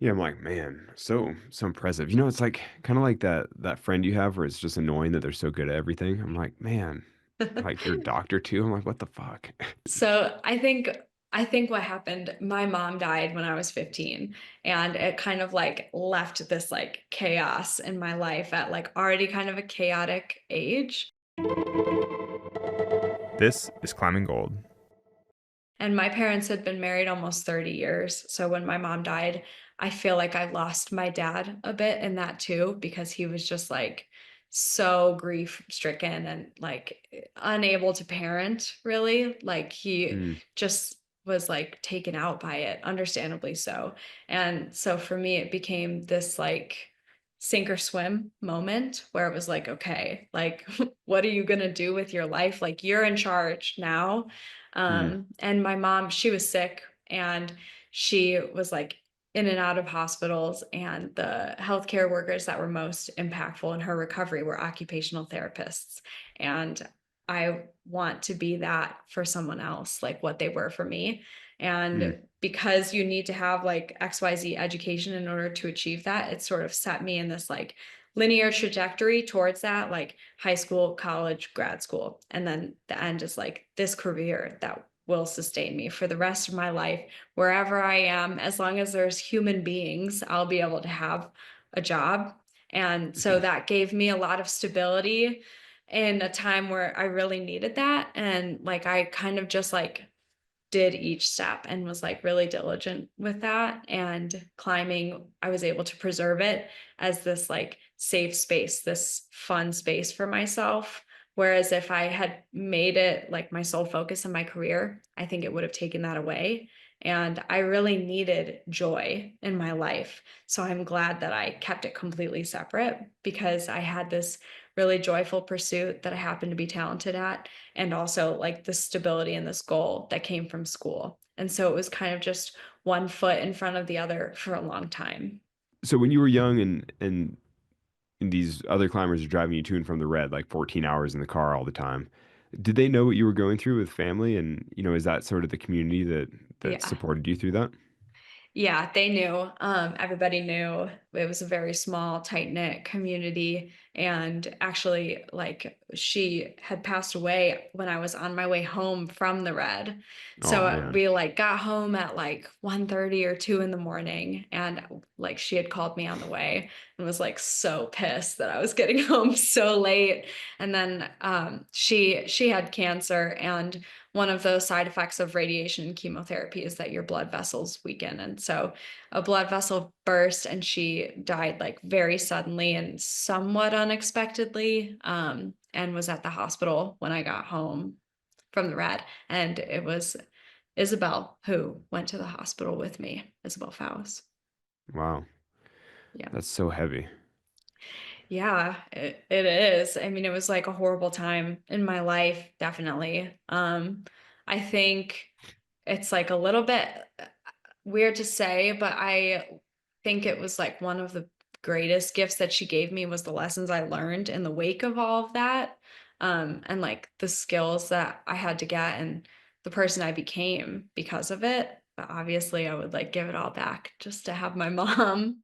Yeah, I'm like, man, so impressive. You know, it's like kind of like that friend you have where it's just annoying that they're so good at everything. I'm like, man, like you're a doctor too. I'm like, what the fuck? So I think what happened, my mom died when I was 15, and it kind of like left this like chaos in my life at like already kind of a chaotic age. This is Climbing Gold. And my parents had been married almost 30 years. So when my mom died, I feel like I lost my dad a bit in that too, because he was just like so grief stricken and like unable to parent really. Like he Mm, just was like taken out by it, understandably so. And so for me, it became this like sink or swim moment where it was like, okay, like, what are you going to do with your life? Like, you're in charge now, mm, and my mom, she was sick and she was like in and out of hospitals. And the healthcare workers that were most impactful in her recovery were occupational therapists. And I want to be that for someone else, like what they were for me. mm, And because you need to have like XYZ education in order to achieve that, it sort of set me in this like linear trajectory towards that, like high school, college, grad school. And then the end is like this career that will sustain me for the rest of my life, wherever I am, as long as there's human beings, I'll be able to have a job. And so mhm, that gave me a lot of stability in a time where I really needed that. And like I kind of just like did each step and was like really diligent with that. And climbing, I was able to preserve it as this like safe space, this fun space for myself. Whereas if I had made it like my sole focus in my career, I think it would have taken that away. And I really needed joy in my life. So I'm glad that I kept it completely separate because I had this really joyful pursuit that I happened to be talented at, and also like the stability and this goal that came from school. And so it was kind of just one foot in front of the other for a long time. So when you were young and these other climbers are driving you to and from the red, like 14 hours in the car all the time, did they know what you were going through with family? And, you know, is that sort of the community that Yeah. supported you through that? Yeah, they knew. Everybody knew. It was a very small, tight-knit community. And actually, like she had passed away when I was on my way home from the Red. Oh So man. we like got home at like 1:30 or 2 in the morning. And like she had called me on the way and was like so pissed that I was getting home so late. And then she had cancer, and one of those side effects of radiation and chemotherapy is that your blood vessels weaken. And so a blood vessel burst and she died like very suddenly and somewhat unexpectedly, and was at the hospital when I got home from the Red. And it was Isabel who went to the hospital with me, Isabel Faust. Wow. Yeah. That's so heavy. Yeah, it is. I mean, it was like a horrible time in my life, definitely. I think it's like a little bit weird to say, but I think it was like one of the greatest gifts that she gave me was the lessons I learned in the wake of all of that. And like the skills that I had to get and the person I became because of it. But obviously I would like give it all back just to have my mom.